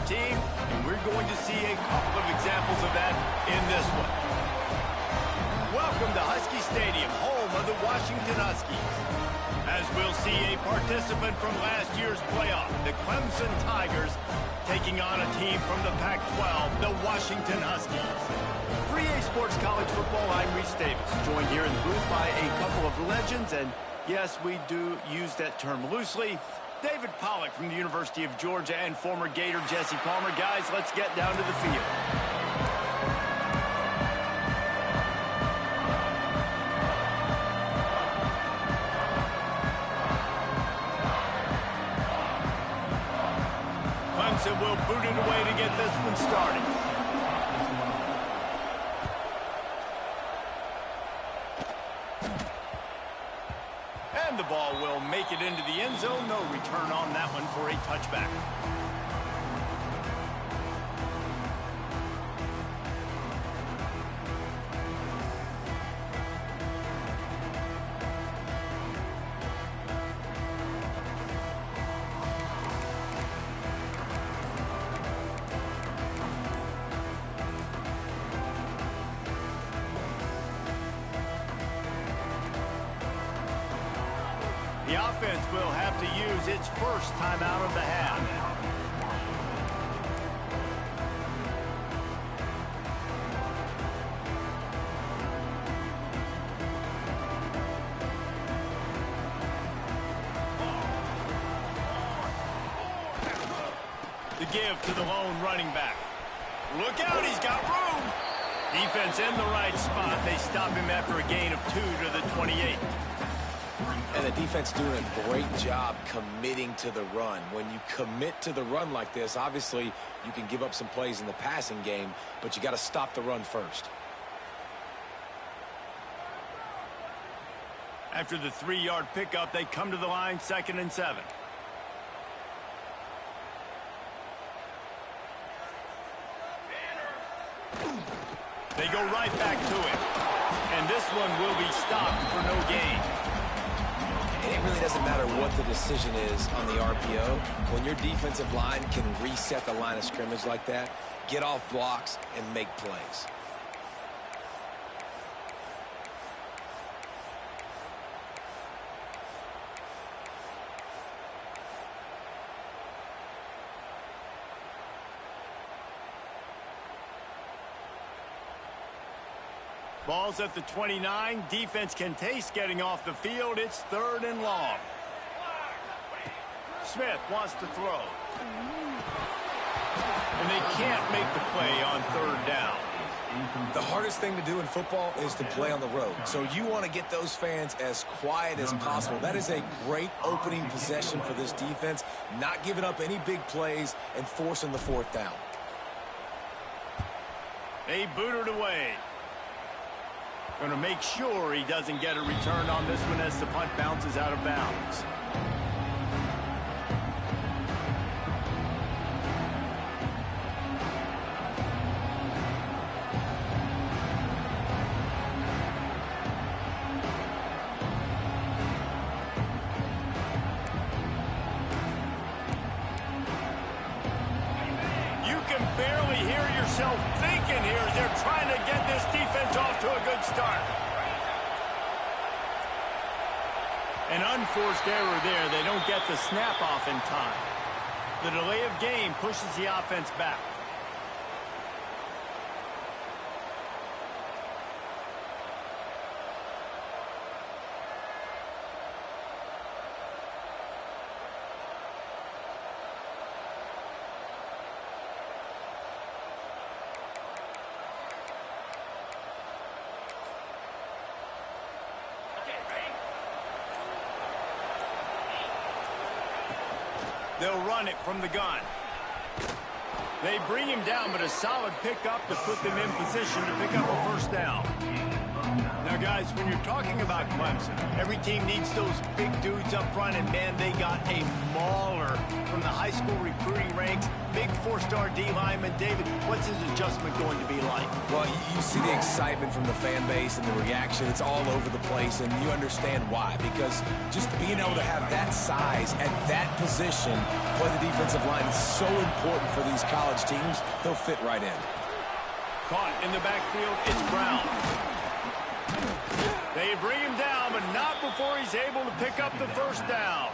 team, and we're going to see a couple of examples of that in this one. Welcome to Husky Stadium, home of the Washington Huskies. As we'll see a participant from last year's playoff, the Clemson Tigers, taking on a team from the Pac-12, the Washington Huskies. For EA Sports College Football, I'm Reese Davis, joined here in the booth by a couple of legends, and yes, we do use that term loosely. David Pollack from the University of Georgia and former Gator Jesse Palmer. Guys, let's get down to the field. Clemson will boot it away to get this one started. And the ball will make it into the end zone. No return on that one for a touchback. The offense will have to use its first timeout of the half. The give to the lone running back. Look out, he's got room. Defense in the right spot. They stop him after a gain of 2 to the 28. And the defense doing a great job committing to the run. When you commit to the run like this, obviously you can give up some plays in the passing game, but you got to stop the run first. After the 3-yard pickup, they come to the line, 2nd and 7. They go right back to it. And this one will be stopped for no gain. It really doesn't matter what the decision is on the RPO. When your defensive line can reset the line of scrimmage like that, get off blocks and make plays. Ball's at the 29. Defense can taste getting off the field. It's 3rd and long. Smith wants to throw. And they can't make the play on 3rd down. The hardest thing to do in football is to play on the road. So you want to get those fans as quiet as possible. That is a great opening possession for this defense. Not giving up any big plays and forcing the 4th down. They boot it away. Going to make sure he doesn't get a return on this one as the punt bounces out of bounds. You can barely hear yourself thinking here as they're trying to get this defense off to a good start. An unforced error there. They don't get the snap off in time. The delay of game pushes the offense back. They'll run it from the gun. They bring him down, but a solid pickup to put them in position to pick up a 1st down. Now, guys, when you're talking about Clemson, every team needs those big dudes up front, and, man, they got a mauler from the high school recruiting ranks. Big four-star D lineman. David, what's his adjustment going to be like? Well, you see the excitement from the fan base and the reaction. It's all over the place, and you understand why. Because just being able to have that size at that position, play the defensive line is so important for these college teams. They'll fit right in. Caught in the backfield, it's Brown. They bring him down, but not before he's able to pick up the first down.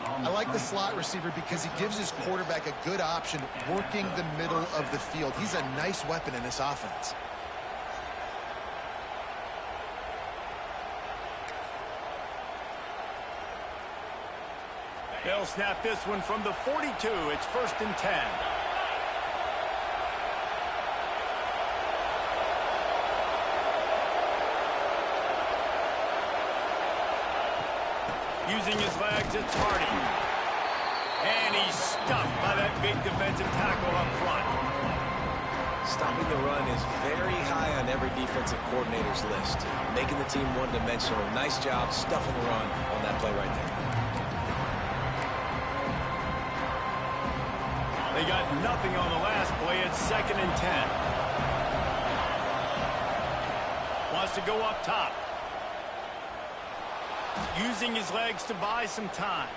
I like the slot receiver because he gives his quarterback a good option working the middle of the field. He's a nice weapon in this offense. They'll snap this one from the 42. It's 1st and 10. Using his legs, it's Hardy. And he's stuffed by that big defensive tackle up front. Stopping the run is very high on every defensive coordinator's list. Making the team one-dimensional. Nice job stuffing the run on that play right there. They got nothing on the last play. It's 2nd and 10. Wants to go up top. Using his legs to buy some time.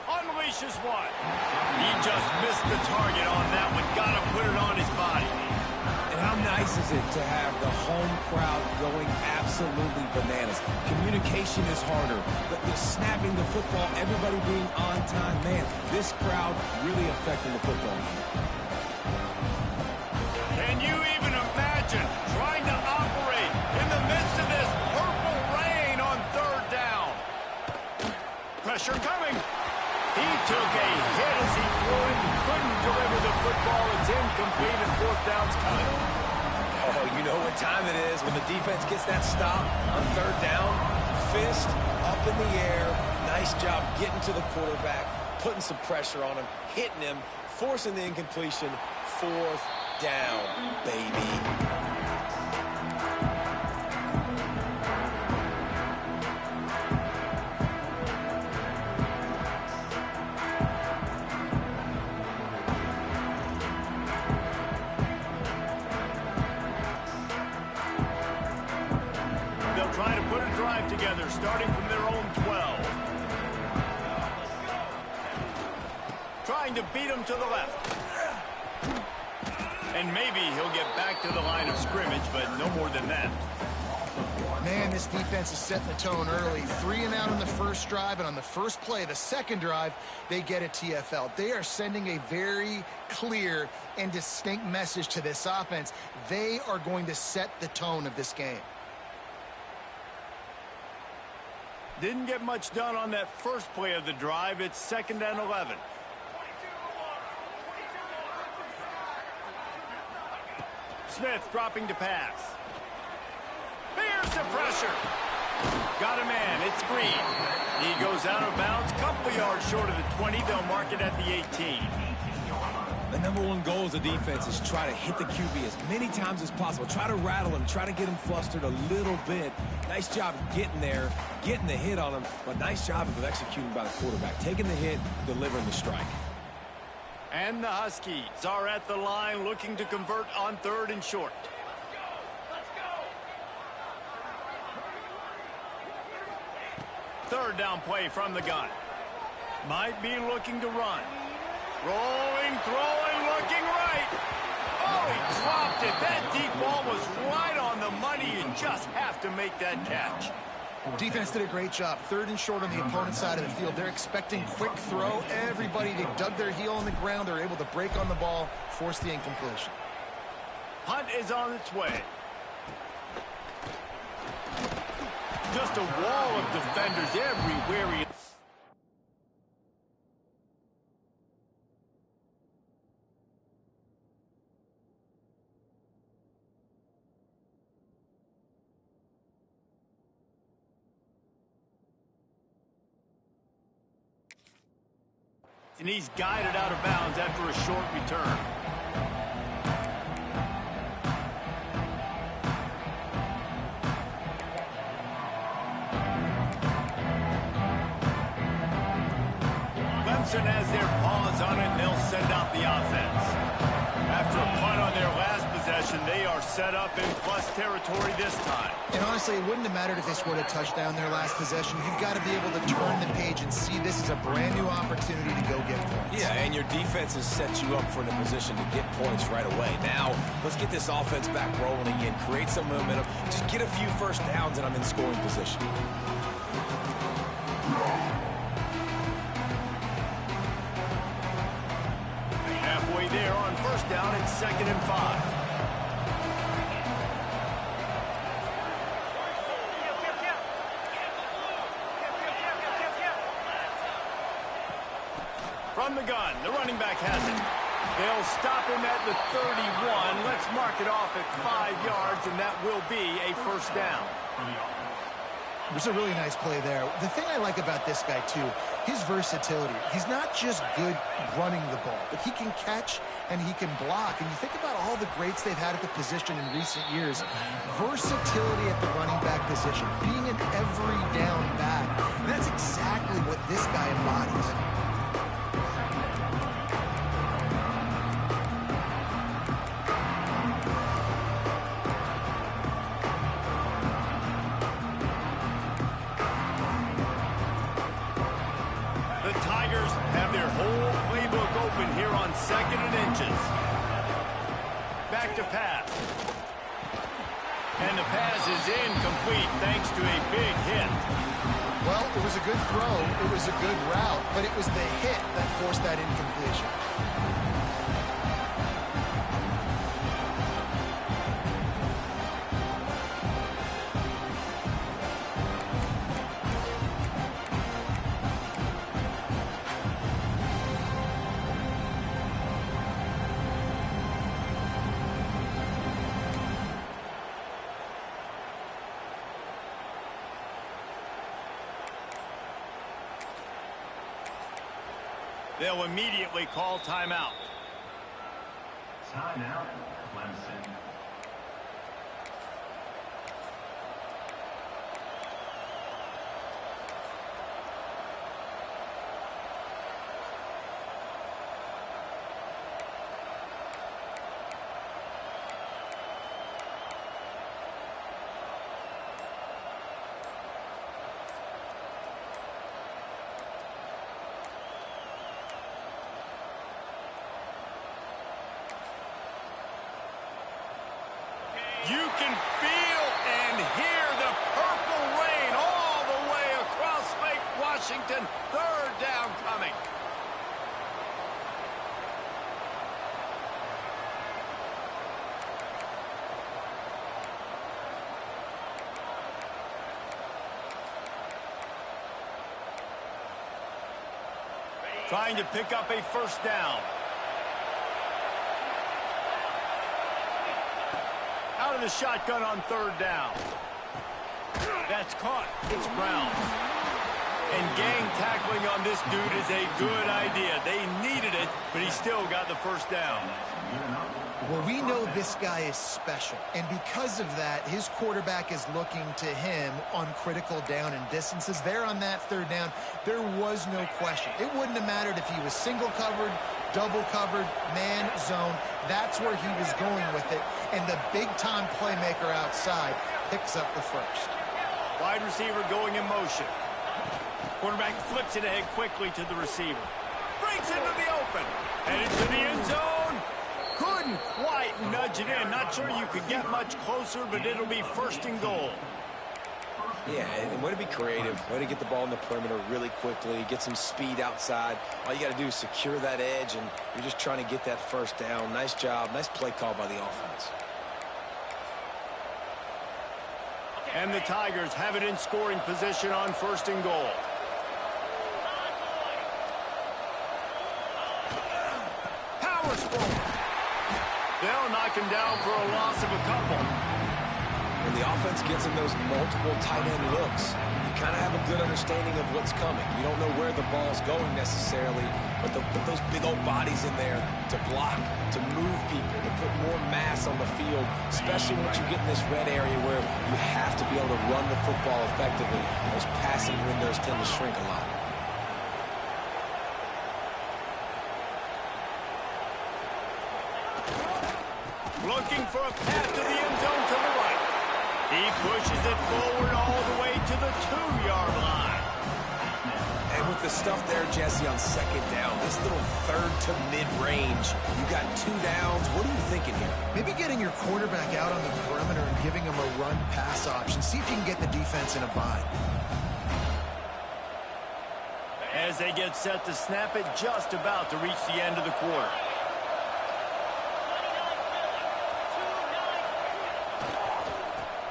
Unleashes one. He just missed the target on that one. Got to put it on his body. And how nice is it to have the home crowd going absolutely bananas? Communication is harder. The snapping the football, everybody being on time. Man, this crowd really affecting the football. Can you even imagine trying to operate in the midst of this purple rain on 3rd down? Pressure coming. He took a hit as he threw it and couldn't deliver the football. It's incomplete and 4th down's coming. Oh, you know what time it is when the defense gets that stop on 3rd down. Fist up in the air. Nice job getting to the quarterback, putting some pressure on him, hitting him, forcing the incompletion. 4th down, baby. Trying to put a drive together, starting from their own 12. Trying to beat him to the left. And maybe he'll get back to the line of scrimmage, but no more than that. Man, this defense is setting the tone early. 3 and out on the first drive, and on the first play, the second drive, they get a TFL. They are sending a very clear and distinct message to this offense. They are going to set the tone of this game. Didn't get much done on that first play of the drive. It's 2nd and 11. Smith dropping to pass. Here's the pressure. Got a man. It's Green. He goes out of bounds. Couple yards short of the 20. They'll mark it at the 18. The #1 goal as a defense is try to hit the QB as many times as possible. Try to rattle him. Try to get him flustered a little bit. Nice job getting there, getting the hit on him, but nice job of executing by the quarterback. Taking the hit, delivering the strike. And the Huskies are at the line looking to convert on 3rd and short. Third down play from the gun. Might be looking to run. Rolling, throwing, looking right. Oh, he dropped it. That deep ball was right on the money. You just have to make that catch. Defense did a great job. 3rd and short on the opponent's side of the field. They're expecting quick throw. Everybody, they dug their heel on the ground. They're able to break on the ball, force the incompletion. Hunt is on its way. Just a wall of defenders everywhere he is. And he's guided out of bounds after a short return. Clemson has their paws on it, and they'll send out the offense. After a punt on their last possession, they are set up in plus territory this time. And honestly, it wouldn't have mattered if they scored a touchdown their last possession. You've got to be able to turn the page and see this as a brand new opportunity to go get points. Yeah, and your defense has set you up for the position to get points right away. Now, let's get this offense back rolling again, create some momentum, just get a few first downs, and I'm in scoring position. Halfway there on first down, it's 2nd and 5. From the gun, the running back has it. They'll stop him at the 31. Let's mark it off at 5 yards, and that will be a first down. It was a really nice play there. The thing I like about this guy, too, his versatility. He's not just good running the ball, but he can catch and he can block. And you think about all the greats they've had at the position in recent years. Versatility at the running back position, being an every down back. And that's exactly what this guy embodies. Here on 2nd and inches. Back to pass. And the pass is incomplete thanks to a big hit. Well, it was a good throw. It was a good route, but it was the hit that forced that incompletion. They'll immediately call timeout. Timeout, Clemson. You can feel and hear the purple rain all the way across Lake Washington. 3rd down coming. Trying to pick up a first down. Out of the shotgun on 3rd down. That's caught. It's Brown. And gang tackling on this dude is a good idea. They needed it, but he still got the first down. Well, we know this guy is special, and because of that, his quarterback is looking to him on critical down and distances. There on that 3rd down, there was no question. It wouldn't have mattered if he was single covered, double covered, man, zone. That's where he was going with it, and the big-time playmaker outside picks up the first. Wide receiver going in motion. Quarterback flips it ahead quickly to the receiver. Breaks into the open. Headed to the end zone. Couldn't quite nudge it in. Not sure you could get much closer, but it'll be 1st and goal. Yeah, and way to be creative. Way to get the ball in the perimeter really quickly. Get some speed outside. All you got to do is secure that edge, and you're just trying to get that first down. Nice job. Nice play call by the offense. And the Tigers have it in scoring position on 1st and goal. Powers forward. They'll knock him down for a loss of a couple. When the offense gets in those multiple tight end looks, you kind of have a good understanding of what's coming. You don't know where the ball's going necessarily, but put those big old bodies in there to block, to move people, to put more mass on the field, especially once you get in this red area where you have to be able to run the football effectively. Those passing windows tend to shrink a lot. Looking for a path to the end zone to the right. He pushes it forward all the way to the 2-yard line. And with the stuff there, Jesse, on second down, this little third to mid-range, you got 2 downs. What are you thinking here? Maybe getting your quarterback out on the perimeter and giving him a run-pass option. See if you can get the defense in a bind. As they get set to snap it, just about to reach the end of the quarter.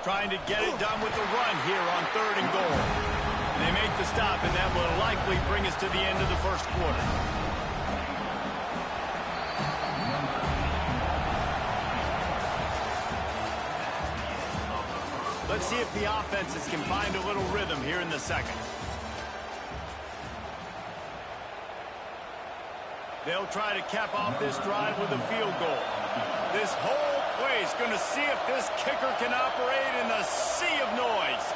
Trying to get it done with the run here on 3rd and goal. They make the stop, and that will likely bring us to the end of the first quarter. Let's see if the offenses can find a little rhythm here in the second. They'll try to cap off this drive with a field goal. This whole play is going to see if this kicker can operate in the sea of noise.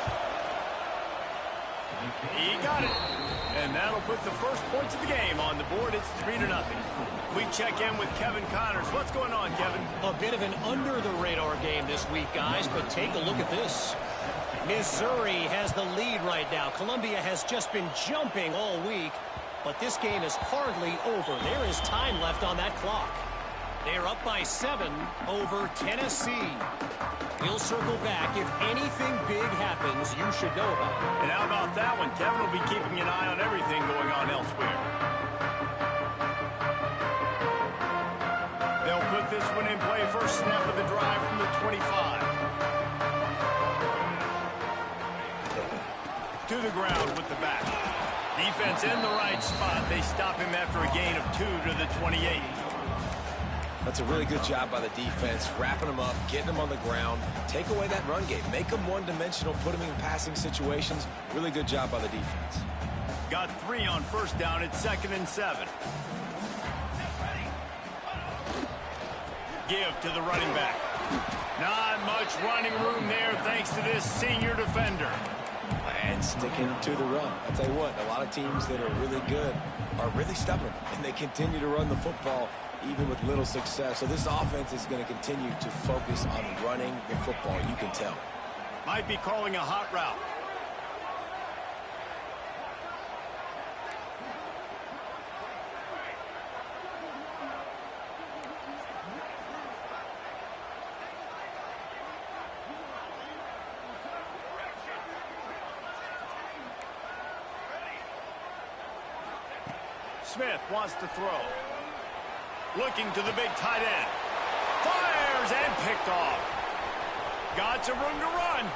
He got it. And that'll put the first points of the game on the board. It's 3-0. We check in with Kevin Connors. What's going on, Kevin? A bit of an under-the-radar game this week, guys, but take a look at this. Missouri has the lead right now. Columbia has just been jumping all week, but this game is hardly over. There is time left on that clock. They're up by 7 over Tennessee. We'll circle back. If anything big happens, you should know about it. And how about that one? Kevin will be keeping an eye on everything going on elsewhere. They'll put this one in play. First snap of the drive from the 25. To the ground with the back. Defense in the right spot. They stop him after a gain of 2 to the 28. That's a really good job by the defense, wrapping them up, getting them on the ground, take away that run game, make them one-dimensional, put them in passing situations. Really good job by the defense. Got 3 on first down. It's 2nd and 7. Give to the running back. Not much running room there thanks to this senior defender. And sticking to the run. I'll tell you what, a lot of teams that are really good are really stubborn, and they continue to run the football even with little success. So this offense is going to continue to focus on running the football. You can tell. Might be calling a hot route. Smith wants to throw. Looking to the big tight end. Fires and picked off. Got some room to run.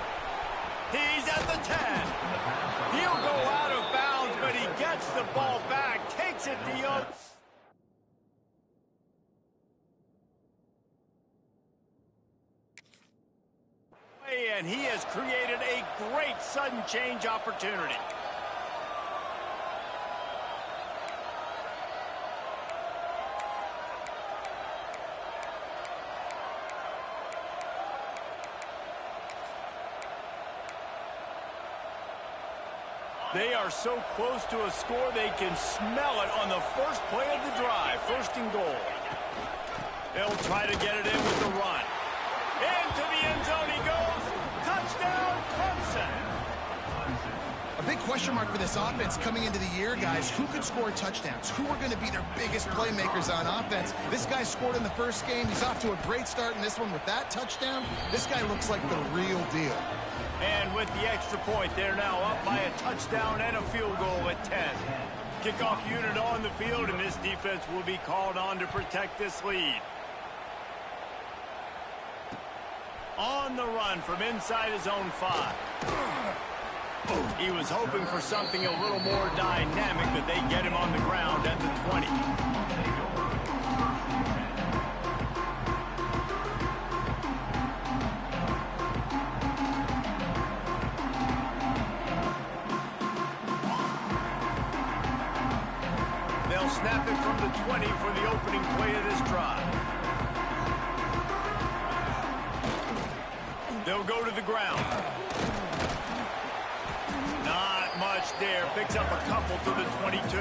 He's at the 10. He'll go out of bounds, but he gets the ball back. Takes it the other. And he has created a great sudden change opportunity. They are so close to a score, they can smell it on the first play of the drive. 1st and goal. They'll try to get it in with the run. Into the end zone he goes. Touchdown, Clemson. A big question mark for this offense coming into the year, guys. Who could score touchdowns? Who are going to be their biggest playmakers on offense? This guy scored in the first game. He's off to a great start in this one with that touchdown. This guy looks like the real deal. And with the extra point, they're now up by a touchdown and a field goal at 10. Kickoff unit on the field, and this defense will be called on to protect this lead. On the run from inside his own 5. He was hoping for something a little more dynamic, but they get him on the ground at the 20. They'll snap it from the 20 for the opening play of this drive. They'll go to the ground. Not much there. Picks up a couple to the 22.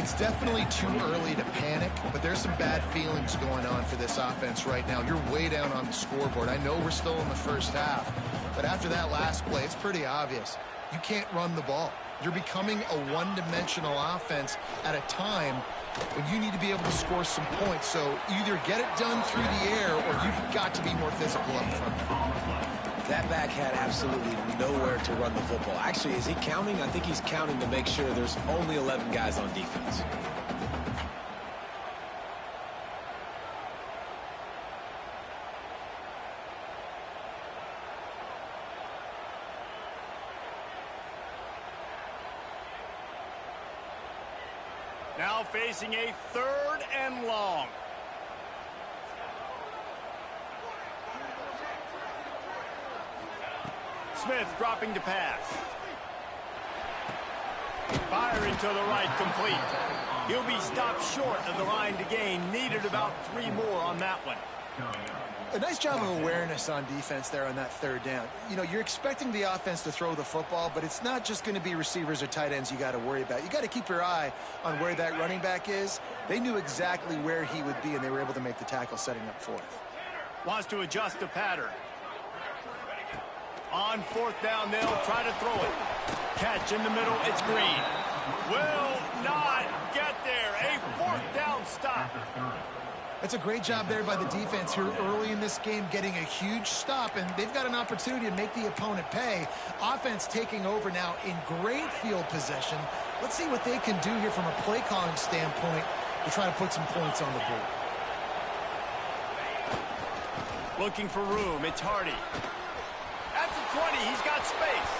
It's definitely too early to panic, but there's some bad feelings going on for this offense right now. You're way down on the scoreboard. I know we're still in the first half, but after that last play, it's pretty obvious. You can't run the ball. You're becoming a one-dimensional offense at a time when you need to be able to score some points. So either get it done through the air or you've got to be more physical up front. That back had absolutely nowhere to run the football. Actually, is he counting? I think he's counting to make sure there's only 11 guys on defense. Now facing a 3rd and long. Smith dropping to pass. Firing to the right, complete. He'll be stopped short of the line to gain. Needed about 3 more on that one. A nice job of awareness on defense there on that 3rd down. You know, you're expecting the offense to throw the football, but it's not just going to be receivers or tight ends you got to worry about. You got to keep your eye on where that running back is. They knew exactly where he would be, and they were able to make the tackle setting up 4th. Wants to adjust the pattern. On 4th down, they'll try to throw it. Catch in the middle, it's Green. Will not get there. A 4th down stop. That's a great job there by the defense here early in this game, getting a huge stop, and they've got an opportunity to make the opponent pay. Offense taking over now in great field possession. Let's see what they can do here from a play calling standpoint to try to put some points on the board. Looking for room, it's Hardy. At the 20, he's got space.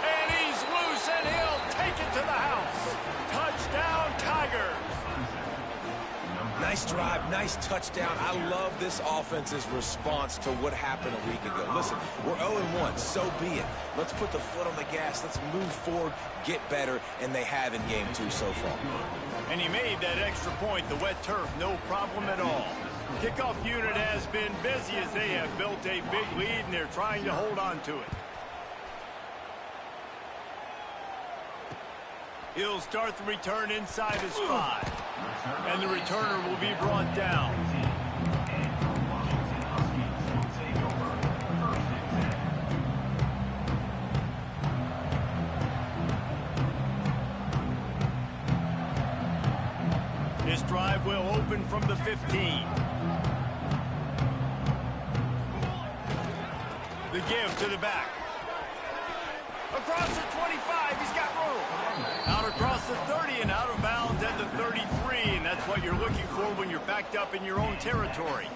And he's loose, and he'll take it to the house. Touchdown, Tigers. Nice drive, nice touchdown. I love this offense's response to what happened a week ago. Listen, we're 0-1, so be it. Let's put the foot on the gas. Let's move forward, get better, and they have in game 2 so far. And he made that extra point, the wet turf, no problem at all. Kickoff unit has been busy as they have built a big lead, and they're trying to hold on to it. He'll start the return inside his 5. And the returner will be brought down. This drive will open from the 15. The give to the back. Across the 25, he's got room. Out across the 30 and out of bounds at the 33, and that's what you're looking for when you're backed up in your own territory.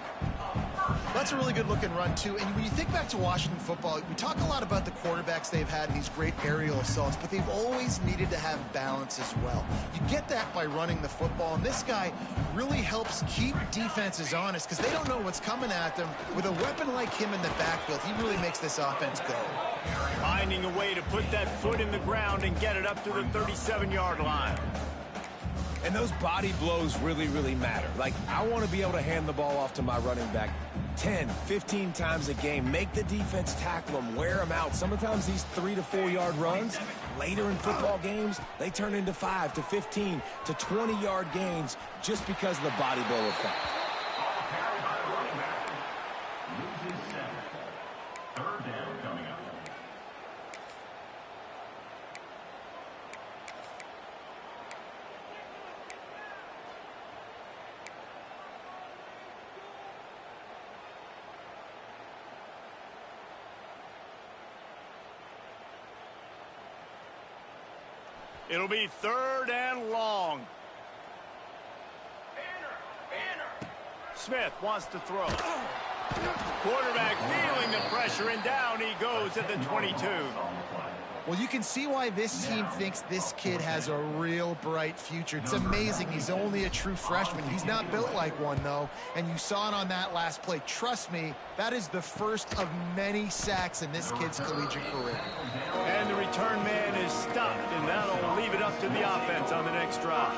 That's a really good-looking run, too. And when you think back to Washington football, we talk a lot about the quarterbacks they've had in these great aerial assaults, but they've always needed to have balance as well. You get that by running the football, and this guy really helps keep defenses honest because they don't know what's coming at them. With a weapon like him in the backfield, he really makes this offense go. Finding a way to put that foot in the ground and get it up to the 37-yard line. And those body blows really, really matter. Like, I want to be able to hand the ball off to my running back 10, 15 times a game. Make the defense tackle them, wear them out. Sometimes these 3 to 4 yard runs, later in football games, they turn into 5 to 15 to 20 yard gains just because of the body blow effect. It'll be 3rd and long. Smith wants to throw. Quarterback feeling the pressure, and down he goes at the 22. Well, you can see why this team thinks this kid has a real bright future. It's amazing. He's only a true freshman. He's not built like one, though, and you saw it on that last play. Trust me, that is the first of many sacks in this kid's collegiate career. And the return man is stopped, and that'll leave it up to the offense on the next drive.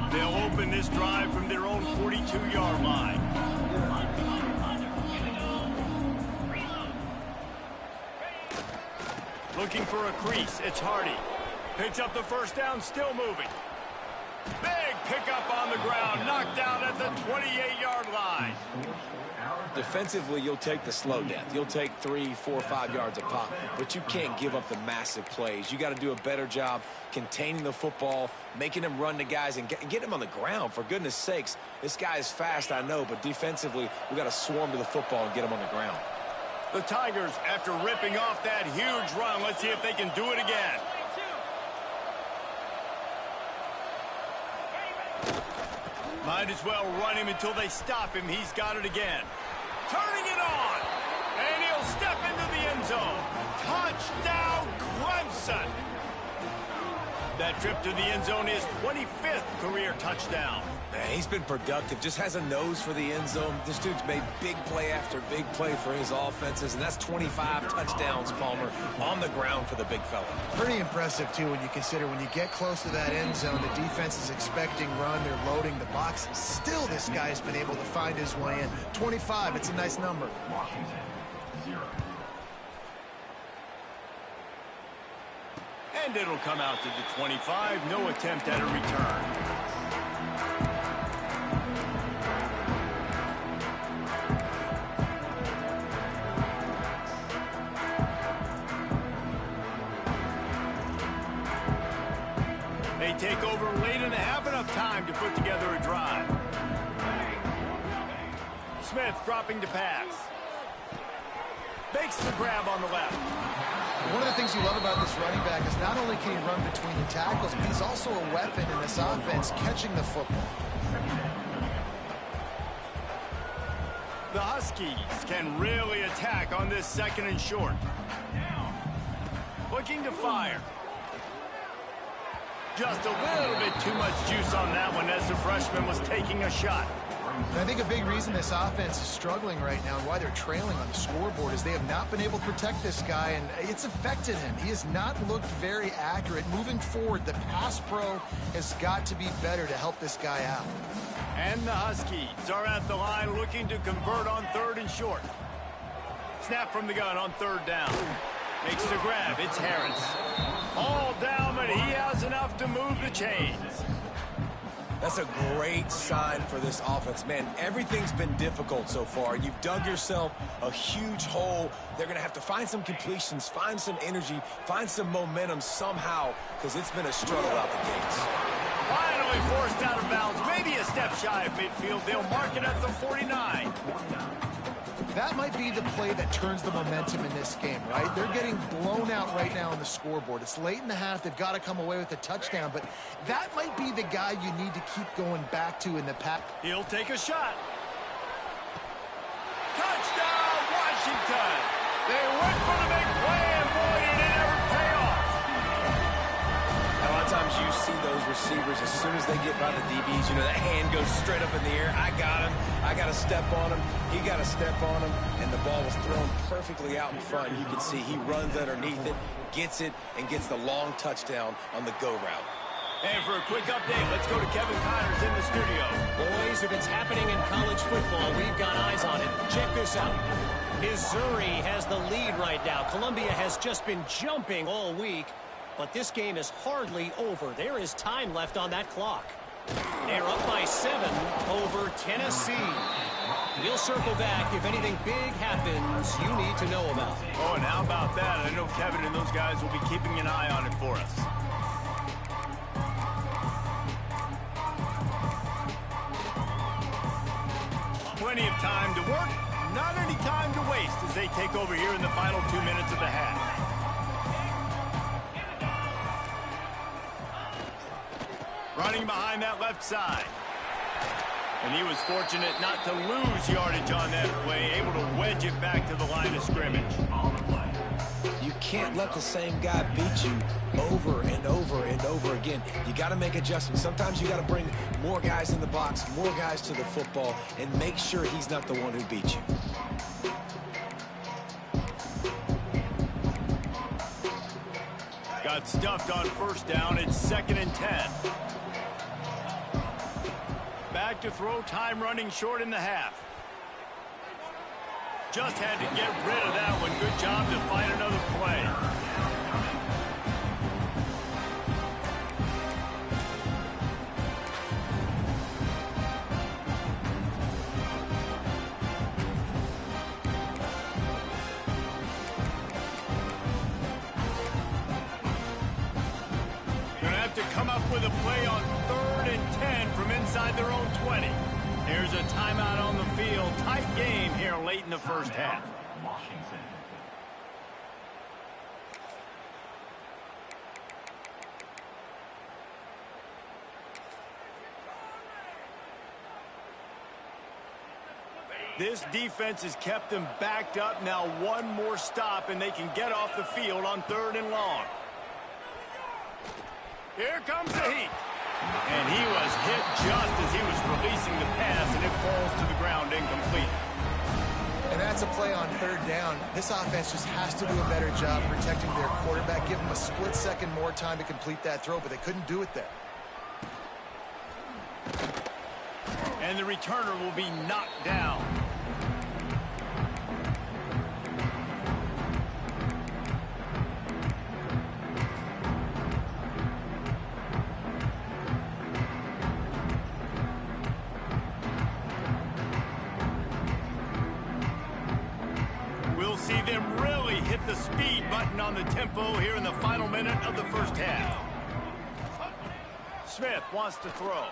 They'll open this drive from their own 42-yard line. Looking for a crease, it's Hardy. Picks up the first down, still moving. Big pickup on the ground, knocked out at the 28-yard line. Defensively, you'll take the slow death. You'll take 3, 4, 5 yards a pop, but you can't give up the massive plays. You got to do a better job containing the football, making him run to guys, and get him on the ground. For goodness sakes, this guy is fast, I know, but defensively, we got to swarm to the football and get him on the ground. The Tigers, after ripping off that huge run, let's see if they can do it again. Might as well run him until they stop him. He's got it again. Turning it on. And he'll step into the end zone. Touchdown, Clemson. That trip to the end zone is 25th career touchdown. Man, he's been productive. Just has a nose for the end zone. This dude's made big play after big play for his offenses, and that's 25 touchdowns, Palmer, on the ground for the big fella. Pretty impressive, too, when you consider when you get close to that end zone, the defense is expecting run. They're loading the box. Still, this guy's been able to find his way in. 25, it's a nice number. And it'll come out to the 25. No attempt at a return. They take over late in the half, enough time to put together a drive. Smith dropping to pass. Makes the grab on the left. One of the things you love about this running back is not only can he run between the tackles, but he's also a weapon in this offense catching the football. The Huskies can really attack on this second and short. Looking to fire. Just a little bit too much juice on that one as the freshman was taking a shot. And I think a big reason this offense is struggling right now and why they're trailing on the scoreboard is they have not been able to protect this guy, and it's affected him. He has not looked very accurate. Moving forward, the pass pro has got to be better to help this guy out. And the Huskies are at the line looking to convert on third and short. Snap from the gun on third down. Makes the grab. It's Harris. All down, but he has enough to move the chains. That's a great sign for this offense. Man, everything's been difficult so far. You've dug yourself a huge hole. They're going to have to find some completions, find some energy, find some momentum somehow, because it's been a struggle out the gates. Finally forced out of bounds, maybe a step shy of midfield. They'll mark it at the 49. That might be the play that turns the momentum in this game, right? They're getting blown out right now on the scoreboard. It's late in the half. They've got to come away with a touchdown, but that might be the guy you need to keep going back to in the pack. He'll take a shot. Touchdown, Washington! They went for the big play, and boy, did it ever pay off. A lot of times you see those receivers, as soon as they get by the DBs, you know, that hand goes straight up in the air. I got him. I got to step on him. He got to step on him, and the ball was thrown perfectly out in front. You can see he runs underneath it, gets it, and gets the long touchdown on the go route. And for a quick update, let's go to Kevin Connors in the studio. Boys, if it's happening in college football, we've got eyes on it. Check this out. Missouri has the lead right now. Columbia has just been jumping all week, but this game is hardly over. There is time left on that clock. They're up by 7 over Tennessee. We'll circle back if anything big happens you need to know about. Oh, and how about that? I know Kevin and those guys will be keeping an eye on it for us. Plenty of time to work, not any time to waste as they take over here in the final 2 minutes of the half. Running behind that left side. And he was fortunate not to lose yardage on that play, able to wedge it back to the line of scrimmage. You can't let the same guy beat you over and over and over again. You got to make adjustments. Sometimes you got to bring more guys in the box, more guys to the football, and make sure he's not the one who beat you. Got stuffed on first down. It's 2nd and 10. back to throw, time running short in the half. Just had to get rid of that one. Good job to find another play. Gonna have to come up with a play on 3rd and 10 from inside their own 20. There's a timeout on the field. Tight game here late in the first half. This defense has kept them backed up. Now one more stop, and they can get off the field on 3rd and long. Here comes the heat. And he was hit just as he was releasing the pass, and it falls to the ground incomplete. And that's a play on 3rd down. This offense just has to do a better job protecting their quarterback. Give them a split second more time to complete that throw, but they couldn't do it there. And the returner will be knocked down. See them really hit the speed button on the tempo here in the final minute of the first half. Smith wants to throw.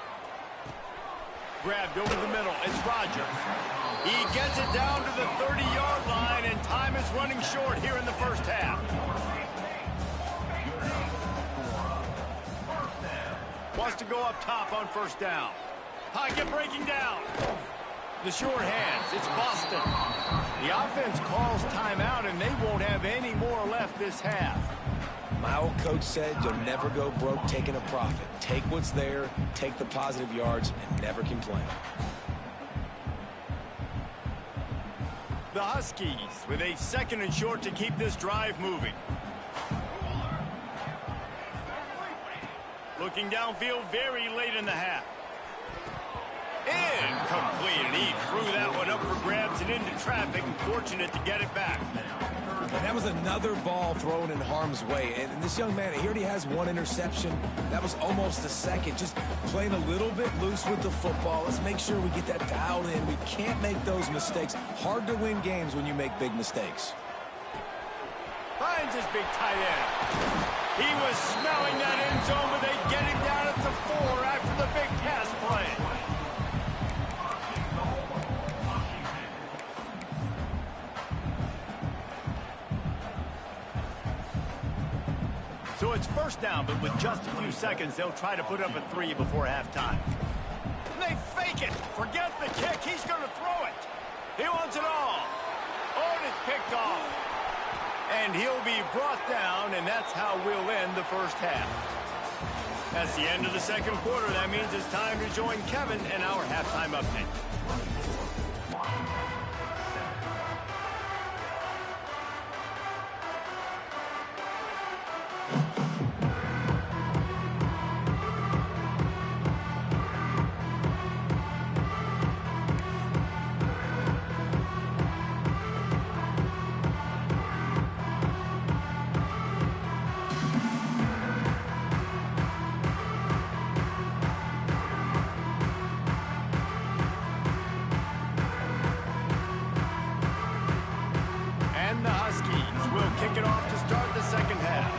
Grabbed over the middle. It's Rodgers. He gets it down to the 30-yard line, and time is running short here in the first half. Wants to go up top on 1st down. Pocket breaking down. The short hands. It's Boston. The offense calls timeout, and they won't have any more left this half. My old coach said you'll never go broke taking a profit. Take what's there, take the positive yards, and never complain. The Huskies with a 2nd and short to keep this drive moving. Looking downfield very late in the half. Incomplete, and he threw that one up for grabs and into traffic, and fortunate to get it back. And that was another ball thrown in harm's way. And this young man, he already has 1 interception. That was almost a second. Just playing a little bit loose with the football. Let's make sure we get that dialed in. We can't make those mistakes. Hard to win games when you make big mistakes. Finds his big tight end. He was smelling that end zone, but they get him down at the 4 after the big pass play. So it's 1st down, but with just a few seconds, they'll try to put up a 3 before halftime. And they fake it. Forget the kick. He's going to throw it. He wants it all. Oh, and it's picked off. And he'll be brought down, and that's how we'll end the first half. That's the end of the 2nd quarter. That means it's time to join Kevin and our halftime update. Kick it off to start the 2nd half.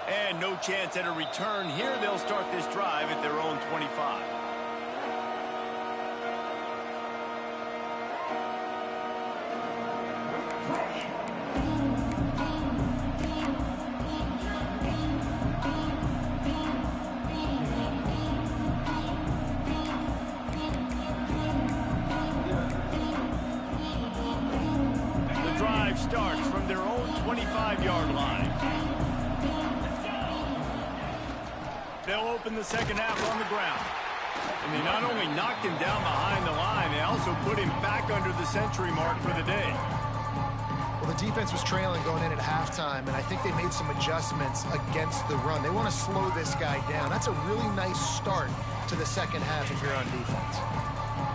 And no chance at a return here. They'll start this drive at their own 25. Starts from their own 25-yard line. They'll open the 2nd half on the ground. And they not only knocked him down behind the line, they also put him back under the century mark for the day. Well, the defense was trailing going in at halftime, and I think they made some adjustments against the run. They want to slow this guy down. That's a really nice start to the second half if you're on defense.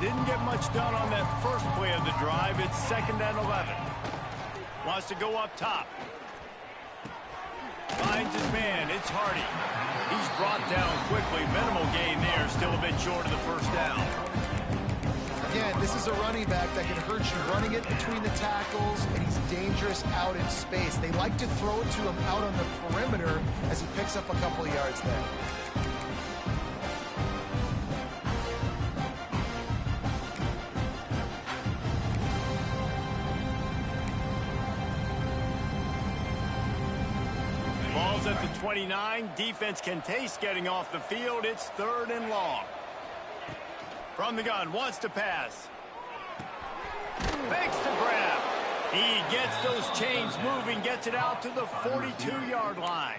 Didn't get much done on that first play of the drive. It's 2nd and 11. Wants to go up top. Finds his man. It's Hardy. He's brought down quickly. Minimal gain there. Still a bit short of the first down. Again, this is a running back that can hurt you running it between the tackles, and he's dangerous out in space. They like to throw it to him out on the perimeter as he picks up a couple of yards there. Ball's at the 29. Defense can taste getting off the field. It's 3rd and long. From the gun, wants to pass. Makes the grab. He gets those chains moving, gets it out to the 42-yard line.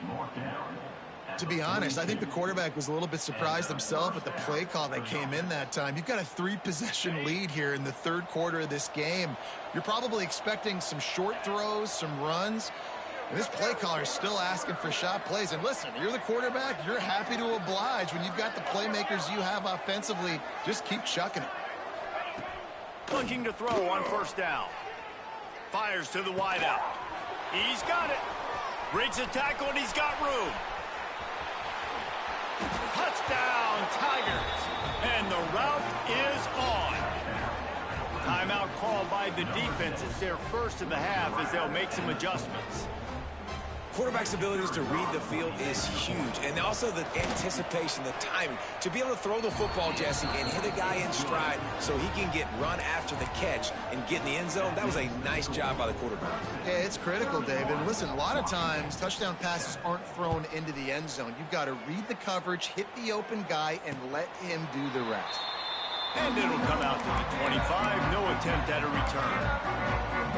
To be honest, I think the quarterback was a little bit surprised himself with the play call that came in that time. You've got a 3-possession lead here in the 3rd quarter of this game. You're probably expecting some short throws, some runs. And this play caller is still asking for shot plays. And listen, you're the quarterback. You're happy to oblige when you've got the playmakers you have offensively. Just keep chucking it. Looking to throw on 1st down. Fires to the wideout. He's got it. Breaks a tackle, and he's got room. Touchdown, Tigers. And the route is on. Timeout called by the defense. It's their first of the half as they'll make some adjustments. Quarterback's abilities to read the field is huge, and also the anticipation, the timing. To be able to throw the football, Jesse, and hit a guy in stride so he can get run after the catch and get in the end zone, that was a nice job by the quarterback. Yeah, it's critical, David. Listen, a lot of times touchdown passes aren't thrown into the end zone. You've got to read the coverage, hit the open guy, and let him do the rest. And it'll come out to the 25. No attempt at a return.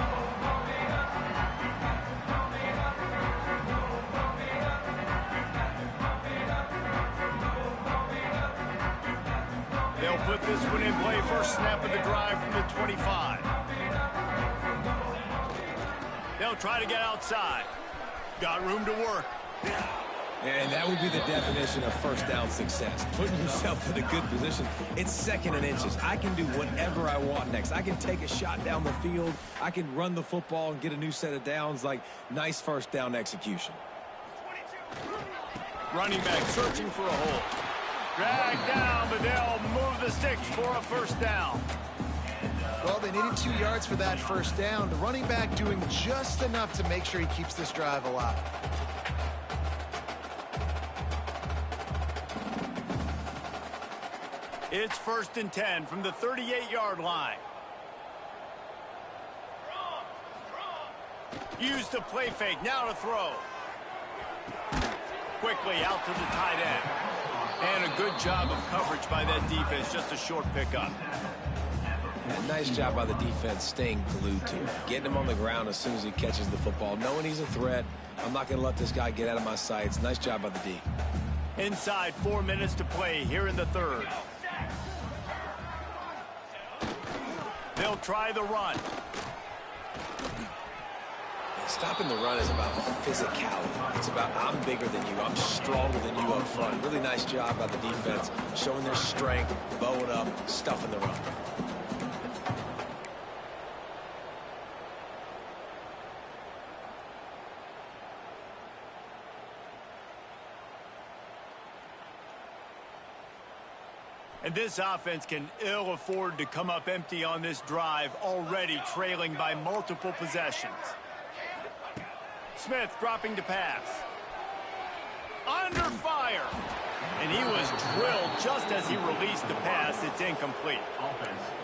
They'll put this one in play. First snap of the drive from the 25. They'll try to get outside. Got room to work. And that would be the definition of 1st down success. Putting yourself in a good position. It's 2nd and inches. I can do whatever I want next. I can take a shot down the field. I can run the football and get a new set of downs. Like, nice 1st down execution. Running back searching for a hole. Dragged down, but they'll move the sticks for a 1st down. Well, they needed 2 yards for that 1st down. The running back doing just enough to make sure he keeps this drive alive. It's 1st and 10 from the 38-yard line. Used to play fake, now to throw. Quickly out to the tight end. And a good job of coverage by that defense, just a short pickup. Yeah, nice job by the defense staying glued to him. Getting him on the ground as soon as he catches the football. Knowing he's a threat, I'm not going to let this guy get out of my sights. Nice job by the D. Inside 4 minutes to play here in the 3rd. They'll try the run. Stopping the run is about physicality. It's about I'm bigger than you. I'm stronger than you up front. Really nice job by the defense, showing their strength, bowing up, stuffing the run. And this offense can ill afford to come up empty on this drive, already trailing by multiple possessions. Smith dropping to pass. Under fire. And he was drilled just as he released the pass. It's incomplete.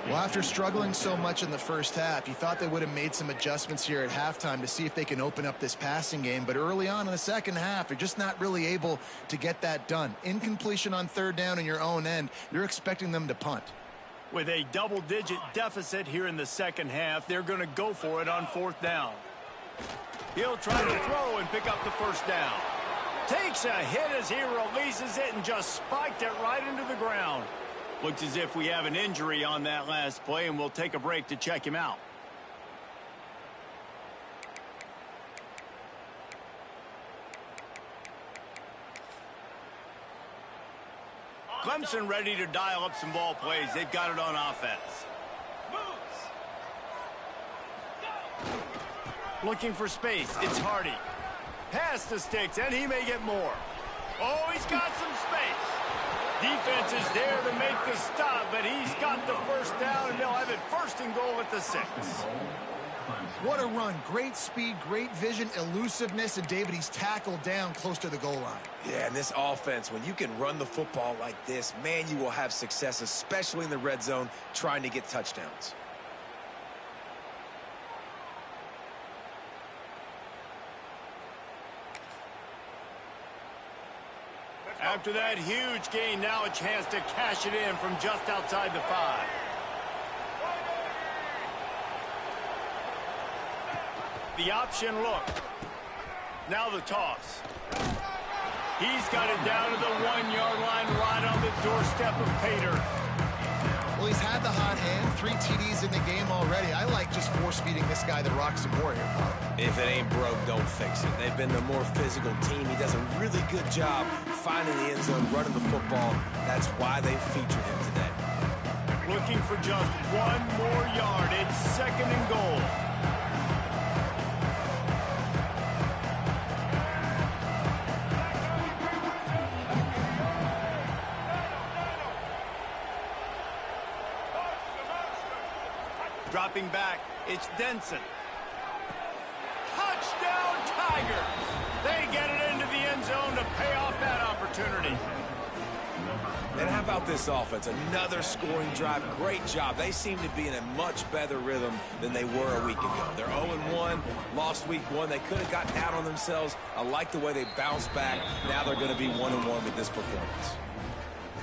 Well, after struggling so much in the 1st half, you thought they would have made some adjustments here at halftime to see if they can open up this passing game. But early on in the 2nd half, they're just not really able to get that done. Incompletion on 3rd down in your own end, you're expecting them to punt. With a double-digit deficit here in the 2nd half, they're going to go for it on 4th down. He'll try to throw and pick up the 1st down. Takes a hit as he releases it and just spiked it right into the ground. Looks as if we have an injury on that last play, and we'll take a break to check him out. Clemson ready to dial up some ball plays. They've got it on offense. Looking for space. It's Hardy. Pass the sticks, and he may get more. Oh, he's got some space. Defense is there to make the stop, but he's got the first down, and they'll have it first and goal at the 6. What a run. Great speed, great vision, elusiveness, and David, he's tackled down close to the goal line. Yeah, and this offense, when you can run the football like this, man, you will have success, especially in the red zone, trying to get touchdowns. After that huge gain, now a chance to cash it in from just outside the 5. The option look. Now the toss. He's got it down to the 1-yard line, right on the doorstep of Pater. Well, he's had the hot hand, 3 TDs in the game already. I like just force-feeding this guy the rock some more here. If it ain't broke, don't fix it. They've been the more physical team. He does a really good job finding the end zone, running the football. That's why they featured him today. Looking for just 1 more yard. It's 2nd and goal. Dropping back, it's Denson. Touchdown, Tigers! They get it into the end zone to pay off that opportunity. And how about this offense? Another scoring drive. Great job. They seem to be in a much better rhythm than they were a week ago. They're 0-1, lost week 1. They could have gotten down on themselves. I like the way they bounced back. Now they're going to be 1-1 with this performance.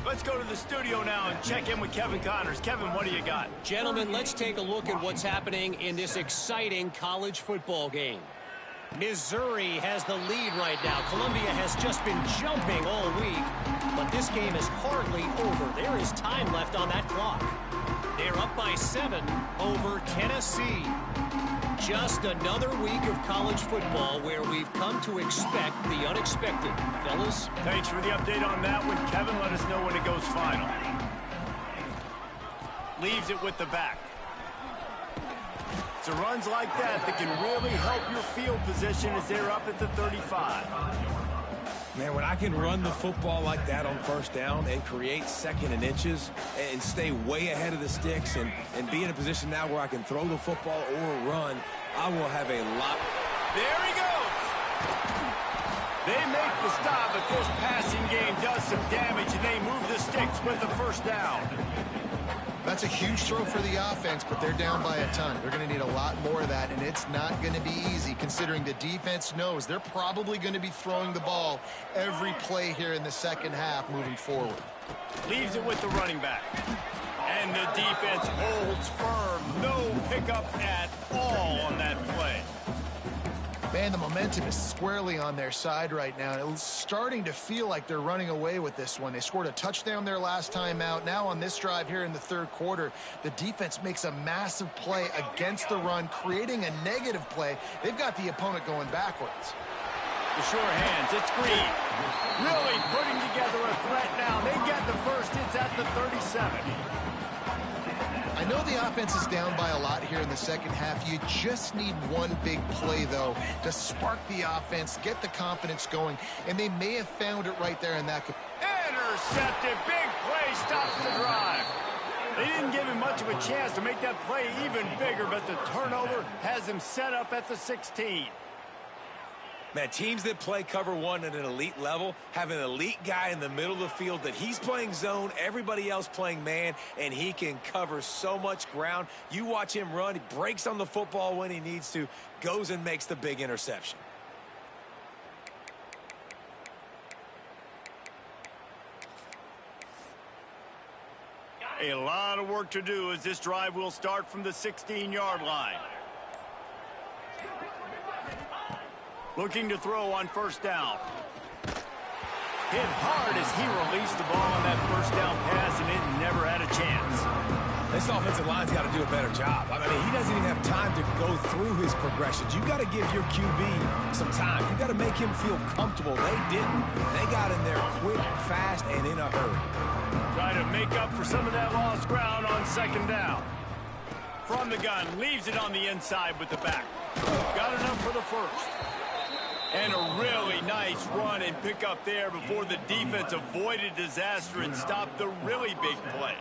Let's go to the studio now and check in with Kevin Connors. Kevin, what do you got? Gentlemen, let's take a look at what's happening in this exciting college football game. Missouri has the lead right now. Columbia has just been jumping all week, but this game is hardly over. There is time left on that clock. They're up by 7 over Tennessee. Just another week of college football where we've come to expect the unexpected. Fellas? Thanks for the update on that one, Kevin. Let us know when it goes final. Leaves it with the back. It's runs like that that can really help your field position as they're up at the 35. Man, when I can run the football like that on first down and create 2nd and inches and stay way ahead of the sticks and be in a position now where I can throw the football or run, I will have a lot. There he goes. They make the stop, but this passing game does some damage, and they move the sticks with the first down. That's a huge throw for the offense, but they're down by a ton. They're going to need a lot more of that, and it's not going to be easy considering the defense knows they're probably going to be throwing the ball every play here in the second half moving forward. Leaves it with the running back. And the defense holds firm. No pickup at all on that play. Man, the momentum is squarely on their side right now. It's starting to feel like they're running away with this one. They scored a touchdown their last time out. Now on this drive here in the 3rd quarter, the defense makes a massive play against the run, creating a negative play. They've got the opponent going backwards. The sure hands, it's Green. Really putting together a threat now. They get the first. It's at the 37. I know the offense is down by a lot here in the second half. You just need one big play, though, to spark the offense, get the confidence going, and they may have found it right there in that. Intercepted. Big play stops the drive. They didn't give him much of a chance to make that play even bigger, but the turnover has him set up at the 16. Man, teams that play cover 1 at an elite level have an elite guy in the middle of the field that he's playing zone, everybody else playing man, and he can cover so much ground. You watch him run, he breaks on the football when he needs to, goes and makes the big interception. A lot of work to do as this drive will start from the 16-yard line. Looking to throw on first down. Hit hard as he released the ball on that first down pass, and it never had a chance. This offensive line's got to do a better job. I mean, he doesn't even have time to go through his progressions. You got to give your QB some time. You got to make him feel comfortable. They didn't. They got in there quick, fast, and in a hurry. make up for some of that lost ground on second down. From the gun, leaves it on the inside with the back. Got enough for the first. And a really nice run and pick up there before the defense avoided disaster and stopped the really big play.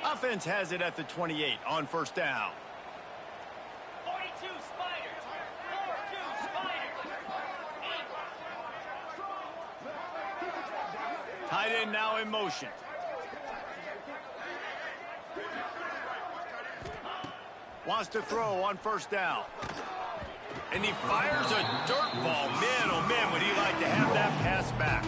Offense has it at the 28 on first down. 42 Spiders. 42 Spiders. Tight end now in motion. Wants to throw on first down. And he fires a dirt ball. Man, oh man, would he like to have that pass back.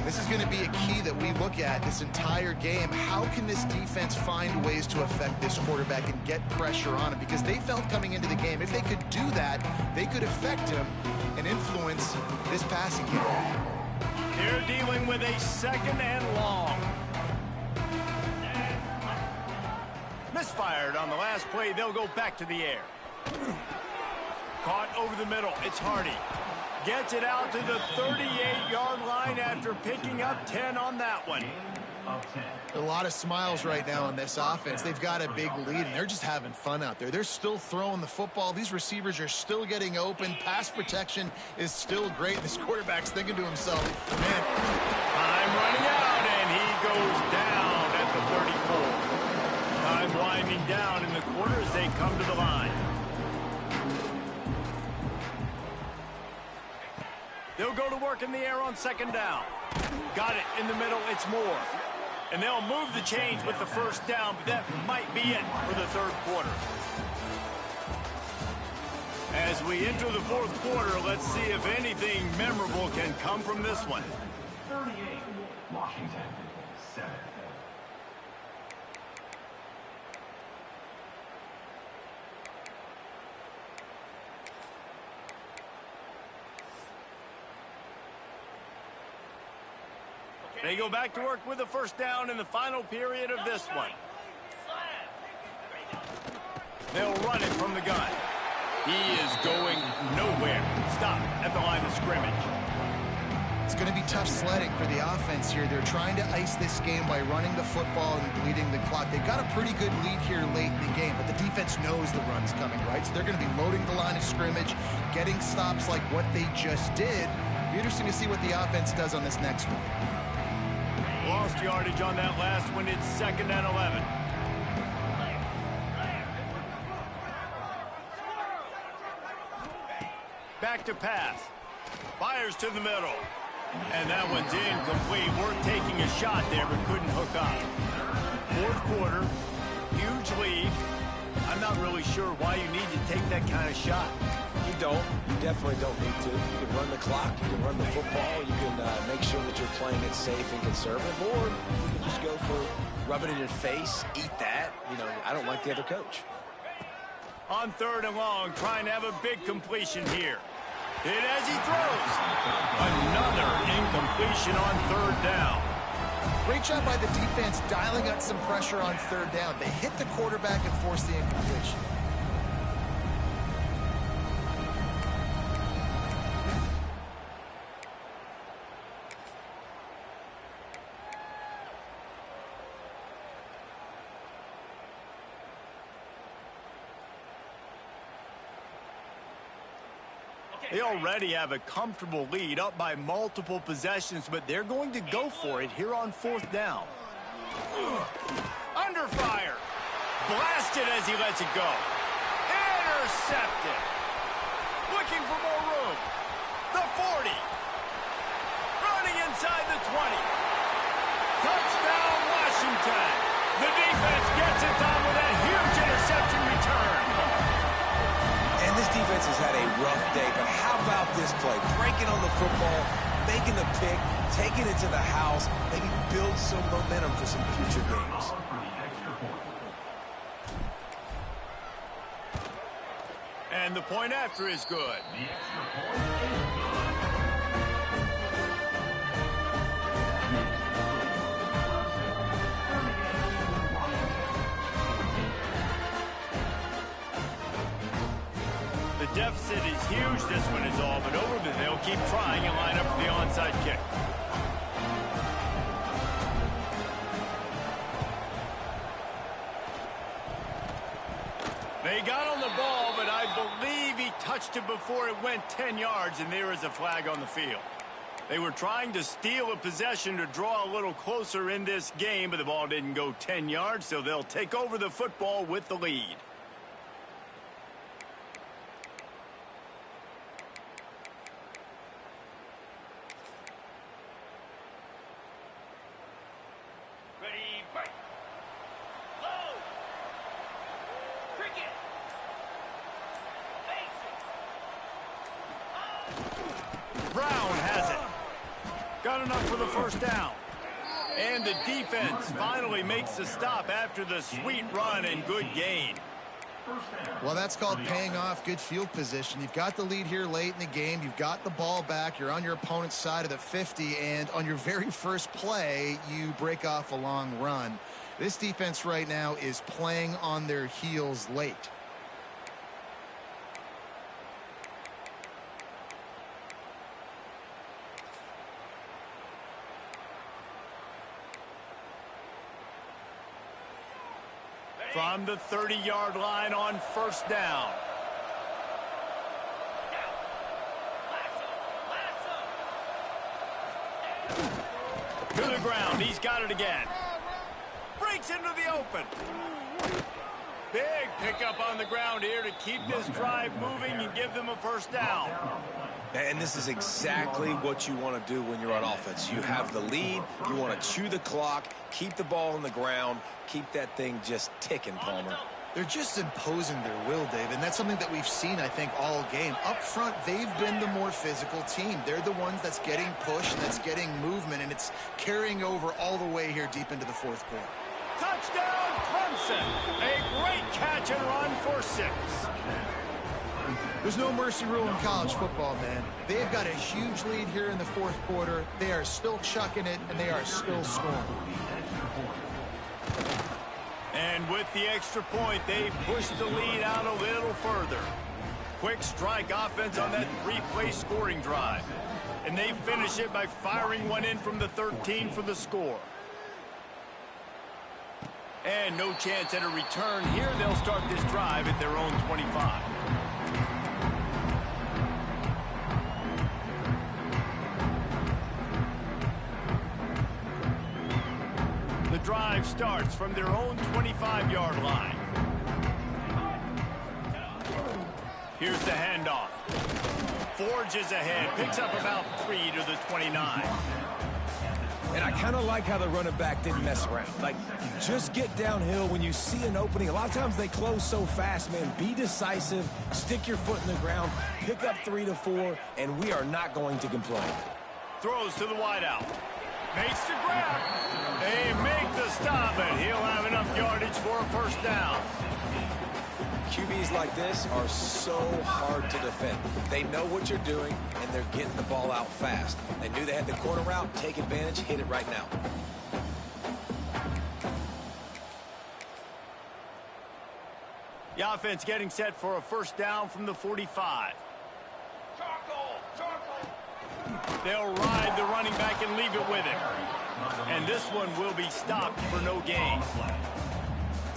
This is going to be a key that we look at this entire game. How can this defense find ways to affect this quarterback and get pressure on him? Because they felt coming into the game, if they could do that, they could affect him and influence this passing game. They're dealing with a second and long. Misfired on the last play. They'll go back to the air. Caught over the middle. It's Hardy. Gets it out to the 38-yard line after picking up 10 on that one. A lot of smiles right now on this offense. They've got a big lead, and they're just having fun out there. They're still throwing the football. These receivers are still getting open. Pass protection is still great. This quarterback's thinking to himself, man. Time running out, and he goes down at the 34. Time winding down in the quarter as they come to the line. They'll go to work in the air on second down. Got it in the middle. It's Moore. And they'll move the chains with the first down, but that might be it for the third quarter. As we enter the fourth quarter, let's see if anything memorable can come from this one. 38, Washington, 7. They go back to work with the first down in the final period of this one. They'll run it from the gun. He is going nowhere. Stop at the line of scrimmage. It's going to be tough sledding for the offense here. They're trying to ice this game by running the football and bleeding the clock. They've got a pretty good lead here late in the game, but the defense knows the run's coming, right? So they're going to be loading the line of scrimmage, getting stops like what they just did. Be interesting to see what the offense does on this next one. Lost yardage on that last one. It's second and 11. Back to pass. Fires to the middle. And that one's incomplete. Worth taking a shot there, but couldn't hook up. Fourth quarter. Huge lead. I'm not really sure why you need to take that kind of shot. You don't. You definitely don't need to. You can run the clock. You can run the football. You can make sure that you're playing it safe and conservative. Or you can just go for rub it in your face, eat that. You know, I don't like the other coach. On third and long, trying to have a big completion here. Hit as he throws. Another incompletion on third down. Great job by the defense dialing up some pressure on third down. They hit the quarterback and forced the incompletion. They already have a comfortable lead, up by multiple possessions, but they're going to go for it here on fourth down. Under fire. Blasted as he lets it go. Intercepted. Looking for more room. The 40. Running inside the 20. Touchdown, Washington. The defense gets it done with a huge interception return. And this defense has had a rough day, but how about this play? Breaking on the football, making the pick, taking it to the house, maybe build some momentum for some future games. And the point after is good. The deficit is huge, this one is all but over, but they'll keep trying and line up for the onside kick. He got on the ball, but I believe he touched it before it went 10 yards, and there is a flag on the field. They were trying to steal a possession to draw a little closer in this game, but the ball didn't go 10 yards, so they'll take over the football with the lead. Ready, break. Low. Cricket. Basic. Brown has it. Got enough for the first down. And the defense finally makes the stop after the sweet run and good gain. Well, that's called paying off good field position. You've got the lead here late in the game. You've got the ball back. You're on your opponent's side of the 50, and on your very first play, you break off a long run. This defense right now is playing on their heels late. From the 30-yard line on first down. To the ground. He's got it again. Breaks into the open. Big pickup on the ground here to keep this drive moving and give them a first down. And this is exactly what you want to do when you're on offense. You have the lead. You want to chew the clock, keep the ball on the ground, keep that thing just ticking, Palmer. They're just imposing their will, Dave, and that's something that we've seen, I think, all game. Up front, they've been the more physical team. They're the ones that's getting pushed and that's getting movement, and it's carrying over all the way here deep into the fourth quarter. Touchdown, Clemson. A great catch and run for 6. There's no mercy rule in college football, man. They've got a huge lead here in the fourth quarter. They are still chucking it, and they are still scoring. And with the extra point, they push the lead out a little further. Quick strike offense on that 3-play scoring drive. And they finish it by firing one in from the 13 for the score. And no chance at a return here. They'll start this drive at their own 25. The drive starts from their own 25-yard line. Here's the handoff. Forges ahead, picks up about 3 to the 29. And I kind of like how the running back didn't mess around. Like, just get downhill when you see an opening. A lot of times they close so fast, man. Be decisive, stick your foot in the ground, pick up 3 to 4, and we are not going to complain. Throws to the wideout. Makes the grab. They make the stop, and he'll have enough yardage for a first down. QBs like this are so hard to defend. They know what you're doing, and they're getting the ball out fast. They knew they had the corner route. Take advantage. Hit it right now. The offense getting set for a first down from the 45. They'll ride the running back and leave it with him. And this one will be stopped for no gain.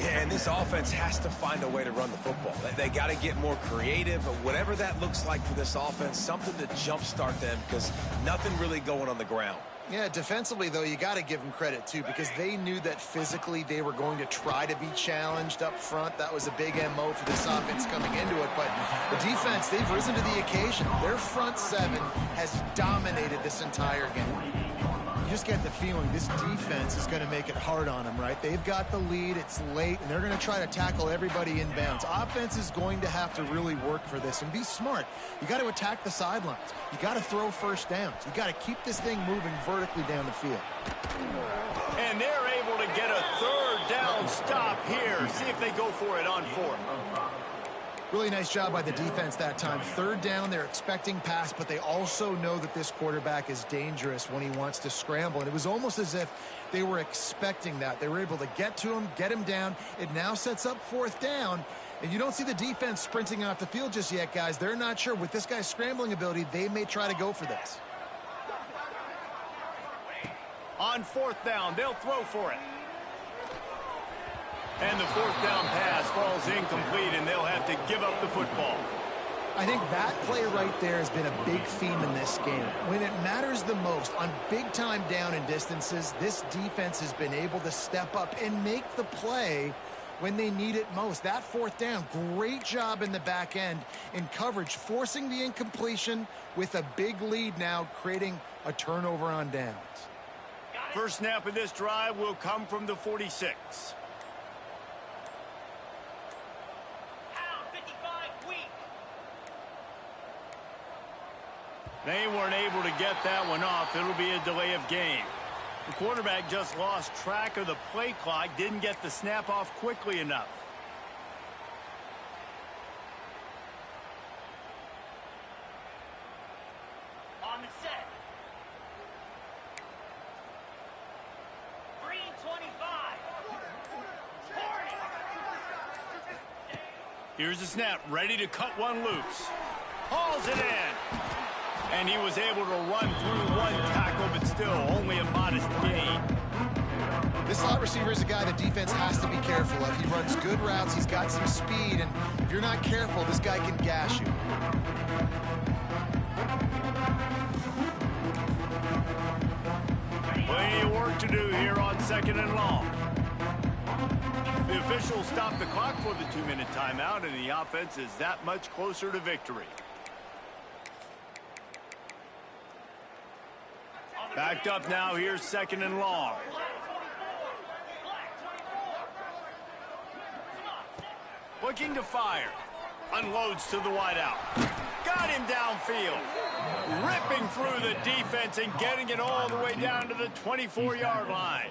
Yeah, and this offense has to find a way to run the football. They got to get more creative, but whatever that looks like for this offense, something to jumpstart them because nothing really going on the ground. Yeah, defensively, though, you got to give them credit, too, because they knew that physically they were going to try to be challenged up front. That was a big MO for this offense coming into it. But the defense, they've risen to the occasion. Their front seven has dominated this entire game. You just get the feeling this defense is going to make it hard on them, right? They've got the lead. It's late, and they're going to try to tackle everybody inbounds. Offense is going to have to really work for this and be smart. You got to attack the sidelines. You got to throw first downs. You got to keep this thing moving vertically down the field. And they're able to get a third down stop here. See if they go for it on 4th. Really nice job by the defense that time. Third down, they're expecting pass, but they also know that this quarterback is dangerous when he wants to scramble. And it was almost as if they were expecting that. They were able to get to him, get him down. It now sets up 4th down. And you don't see the defense sprinting off the field just yet, guys. They're not sure. With this guy's scrambling ability, they may try to go for this. On 4th down, they'll throw for it. And the fourth down pass falls incomplete, and they'll have to give up the football. I think that play right there has been a big theme in this game. When it matters the most, on big-time down and distances, this defense has been able to step up and make the play when they need it most. That fourth down, great job in the back end in coverage, forcing the incompletion with a big lead now, creating a turnover on downs. First snap of this drive will come from the 46. They weren't able to get that one off. It'll be a delay of game. The quarterback just lost track of the play clock, didn't get the snap off quickly enough. On the set. Green 25. Here's the snap, ready to cut one loose. Hauls it in. And he was able to run through one tackle, but still only a modest gain. This slot receiver is a guy the defense has to be careful of. He runs good routes, he's got some speed, and if you're not careful, this guy can gash you. Plenty of work to do here on 2nd and long. The officials stopped the clock for the 2-minute timeout, and the offense is that much closer to victory. Backed up now, here's 2nd and long. Looking to fire. Unloads to the wideout. Got him downfield. Ripping through the defense and getting it all the way down to the 24-yard line.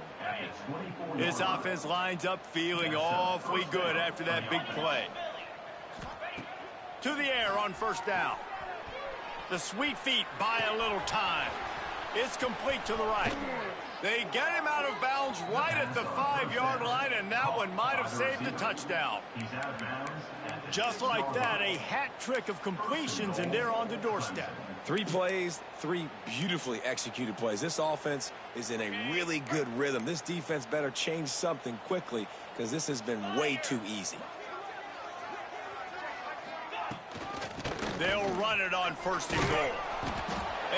This offense lines up feeling awfully good after that big play. To the air on first down. The sweet feet buy a little time. It's complete to the right. They get him out of bounds right at the 5-yard line, and that one might have saved a touchdown. Just like that, a hat trick of completions, and they're on the doorstep. 3 plays, 3 beautifully executed plays. This offense is in a really good rhythm. This defense better change something quickly because this has been way too easy. They'll run it on 1st and goal.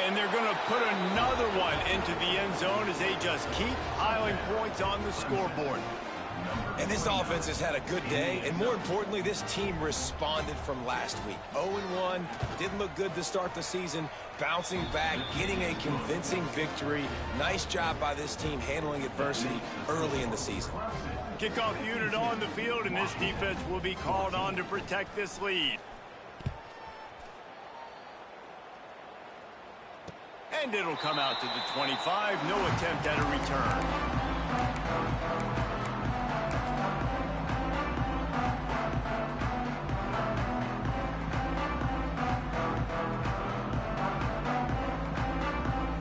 And they're going to put another one into the end zone as they just keep piling points on the scoreboard. And this offense has had a good day, and more importantly, this team responded from last week. 0-1, didn't look good to start the season, bouncing back, getting a convincing victory. Nice job by this team handling adversity early in the season. Kickoff unit on the field, and this defense will be called on to protect this lead. And it'll come out to the 25. No attempt at a return.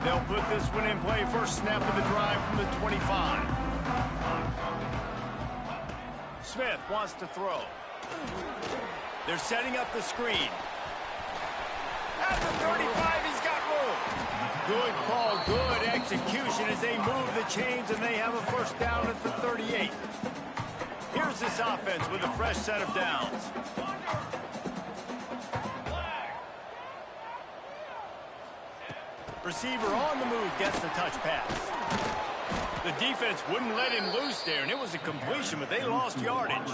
They'll put this one in play. First snap of the drive from the 25. Smith wants to throw. They're setting up the screen. At the 35, he's got room. Good call, good execution as they move the chains, and they have a first down at the 38. Here's this offense with a fresh set of downs. Receiver on the move gets the touch pass. The defense wouldn't let him loose there, and it was a completion, but they lost yardage.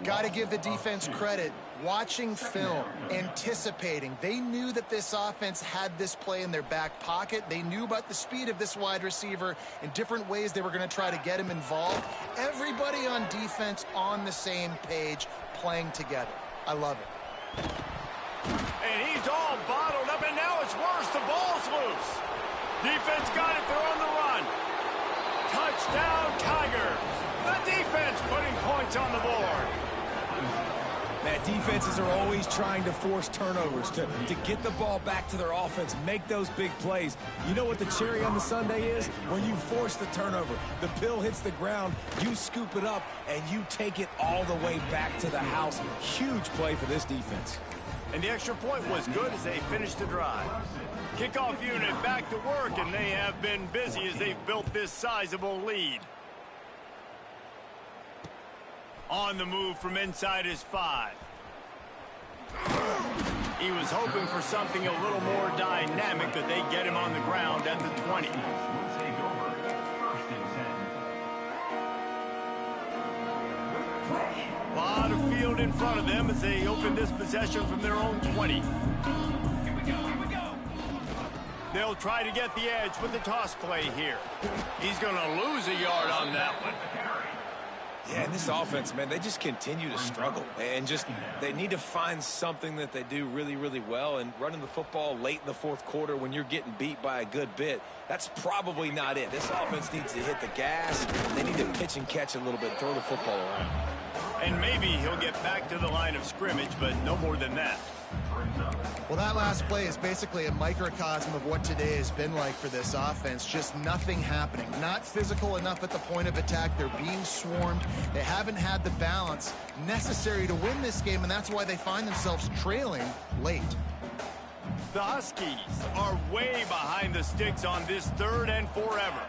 Got to give the defense credit. Watching film, anticipating. They knew that this offense had this play in their back pocket. They knew about the speed of this wide receiver and different ways they were going to try to get him involved. Everybody on defense on the same page, playing together. I love it. And he's all bottled up, and now it's worse. The ball's loose. Defense got it. They're on the run. Touchdown, Tigers. The defense putting points on the board. Man, defenses are always trying to force turnovers to get the ball back to their offense, make those big plays. You know what the cherry on the sundae is? When you force the turnover, the pill hits the ground, you scoop it up, and you take it all the way back to the house. Huge play for this defense. And the extra point was good as they finished the drive. Kickoff unit back to work, and they have been busy as they've built this sizable lead. On the move from inside his 5. He was hoping for something a little more dynamic, but they get him on the ground at the 20. Will take over. First and 10. A lot of field in front of them as they open this possession from their own 20. They'll try to get the edge with the toss play here. He's going to lose a yard on that one. Yeah, and this offense, man, they just continue to struggle. And just, they need to find something that they do really, really well. And running the football late in the fourth quarter when you're getting beat by a good bit, that's probably not it. This offense needs to hit the gas. They need to pitch and catch a little bit, throw the football around. And maybe he'll get back to the line of scrimmage, but no more than that. Well, that last play is basically a microcosm of what today has been like for this offense. Just nothing happening. Not physical enough at the point of attack. They're being swarmed. They haven't had the balance necessary to win this game, and that's why they find themselves trailing late. The Huskies are way behind the sticks on this 3rd and forever.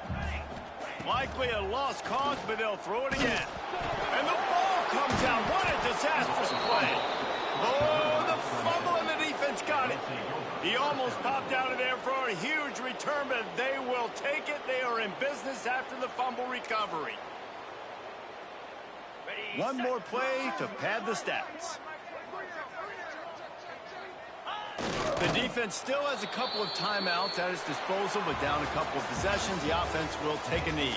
Likely a lost cause, but they'll throw it again. And the ball comes out. What a disastrous play. Oh, the fumble, and the defense got it. He almost popped out of there for a huge return, but they will take it. They are in business after the fumble recovery. One more play to pad the stats. The defense still has a couple of timeouts at its disposal, but down a couple of possessions, the offense will take a knee.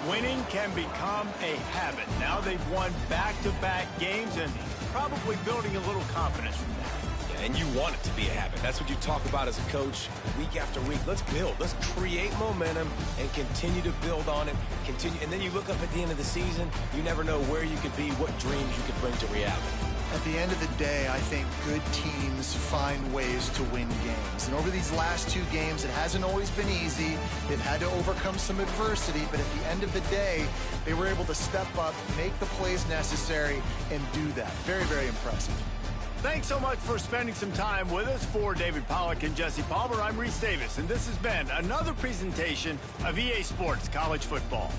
Winning can become a habit. Now they've won back-to-back games and probably building a little confidence from that. Yeah, and you want it to be a habit. That's what you talk about as a coach week after week. Let's build. Let's create momentum and continue to build on it. And then you look up at the end of the season, you never know where you could be, what dreams you could bring to reality. At the end of the day, I think good teams find ways to win games. And over these last 2 games, it hasn't always been easy. They've had to overcome some adversity, but at the end of the day, they were able to step up, make the plays necessary, and do that. Very, very impressive. Thanks so much for spending some time with us. For David Pollack and Jesse Palmer, I'm Reese Davis, and this has been another presentation of EA Sports College Football.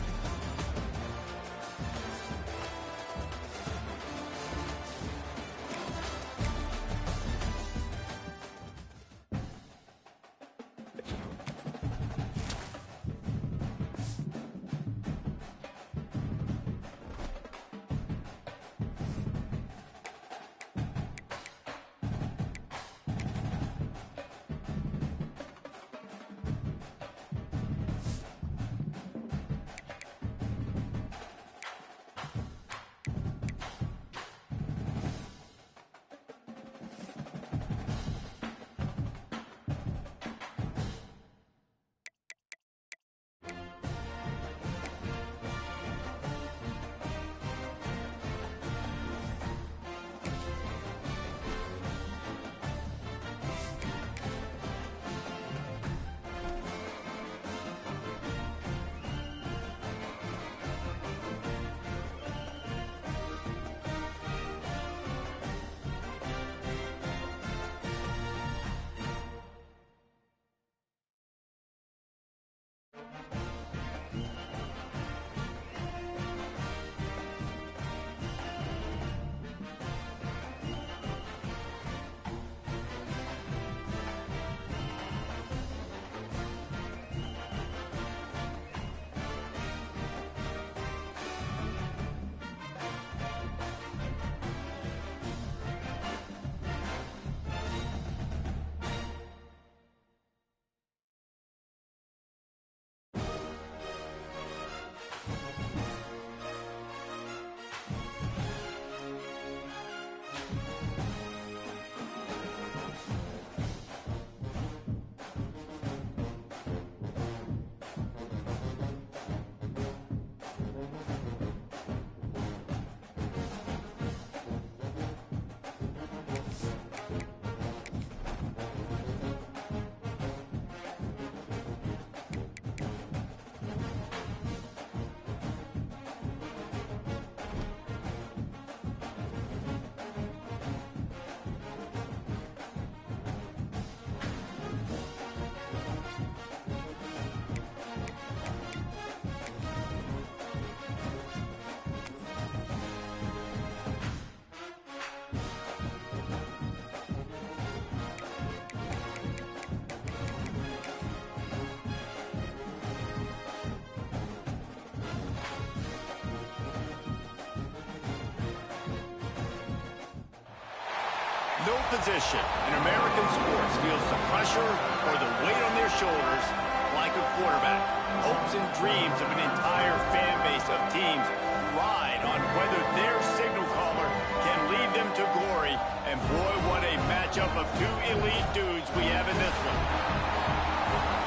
No position in American sports feels the pressure or the weight on their shoulders like a quarterback. Hopes and dreams of an entire fan base of teams ride on whether their signal caller can lead them to glory. And boy, what a matchup of two elite dudes we have in this one.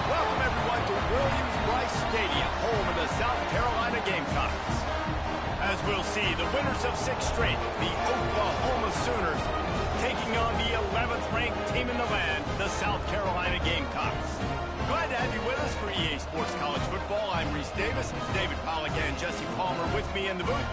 Welcome everyone to Williams-Brice Stadium, home of the South Carolina Gamecocks. As we'll see, the winners of 6 straight, the Oklahoma Sooners, taking on the 11th ranked team in the land, the South Carolina Gamecocks. Glad to have you with us for EA Sports College Football. I'm Reese Davis, David Pollack and Jesse Palmer with me in the booth.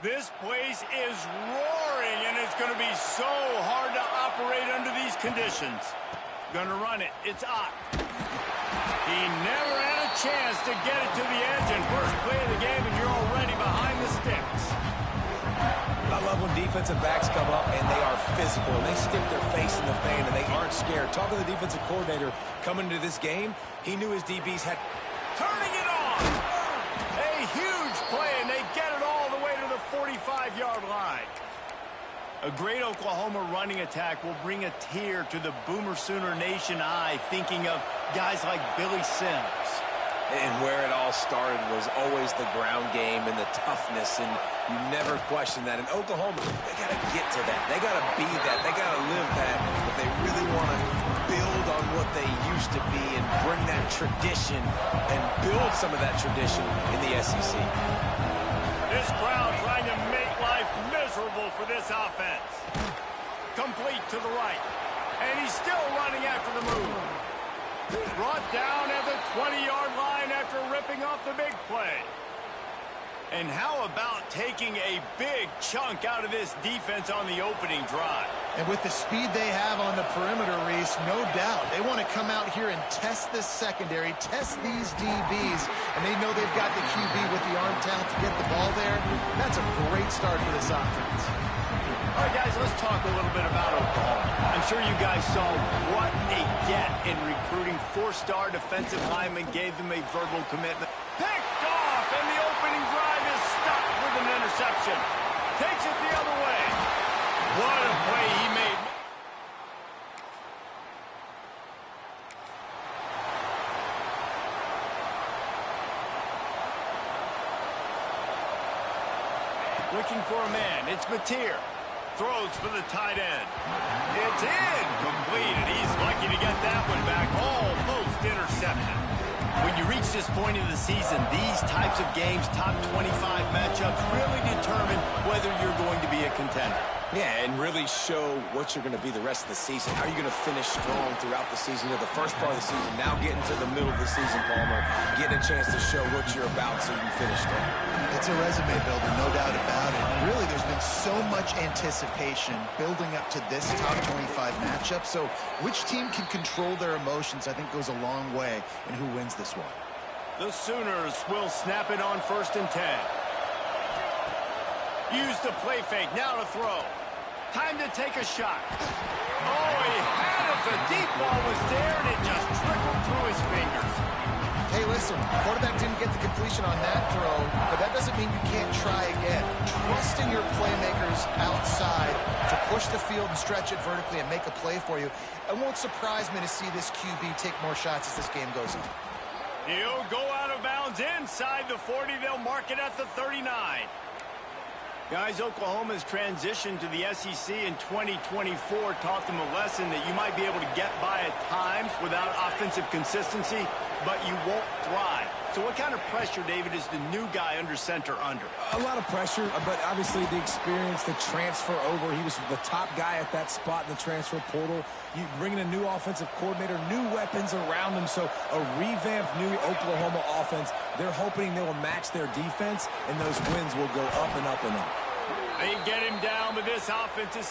This place is roaring, and it's going to be so hard to operate under these conditions. Going to run it. It's up. He never had a chance to get it to the edge, and first play of the game, and you're already behind the sticks. I love when defensive backs come up, and they are physical, and they stick their face in the fan, and they aren't scared. Talking to the defensive coordinator coming into this game, he knew his DBs had... Turning it on! A huge play, and they get it all the way to the 45-yard line. A great Oklahoma running attack will bring a tear to the Boomer Sooner Nation eye, thinking of guys like Billy Sims. And where it all started was always the ground game and the toughness, and you never question that. And Oklahoma, they got to get to that. They got to be that. They got to live that if they really want to build on what they used to be and bring that tradition and build some of that tradition in the SEC. This crowd trying to make life miserable for this offense. Complete to the right. And he's still running after the move. Brought down at the 20-yard line after ripping off the big play. And how about taking a big chunk out of this defense on the opening drive? And with the speed they have on the perimeter, Reese, no doubt, they want to come out here and test this secondary, test these DBs, and they know they've got the QB with the arm talent to get the ball there. That's a great start for this offense. All right, guys, let's talk a little bit about Oklahoma. I'm sure you guys saw what a get in recruiting. 4-star defensive linemen gave them a verbal commitment. Picked off, and the opening drive is stopped with an interception. Takes it the other way. What a play he made. Looking for a man. It's Mateer. Throws for the tight end. It's incomplete, and he's lucky to get that one back. Almost intercepted. When you reach this point in the season, these types of games, top 25 matchups, really determine whether you're going to be a contender. Yeah, and really show what you're going to be the rest of the season. How are you going to finish strong throughout the season? You know, the first part of the season, now getting to the middle of the season, Palmer, getting a chance to show what you're about so you can finish strong. It's a resume builder, no doubt about it. Really, there's been so much anticipation building up to this top 25 matchup. So which team can control their emotions, I think, goes a long way in who wins this one. The Sooners will snap it on 1st and 10. Use the play fake, now to throw. Time to take a shot. Oh, he had it. The deep ball was there, and it just trickled through his fingers. Hey, listen, quarterback didn't get the completion on that throw, but that doesn't mean you can't try again. Trust in your playmakers outside to push the field and stretch it vertically and make a play for you. It won't surprise me to see this QB take more shots as this game goes on. He'll go out of bounds inside the 40. They'll mark it at the 39. Guys, Oklahoma's transition to the SEC in 2024 taught them a lesson that you might be able to get by at times without offensive consistency, but you won't thrive. So what kind of pressure, David, is the new guy under center under? A lot of pressure, but obviously the experience, the transfer over. He was the top guy at that spot in the transfer portal. You bring in a new offensive coordinator, new weapons around him. So a revamped new Oklahoma offense. They're hoping they will match their defense, and those wins will go up and up and up. They get him down, but this offense is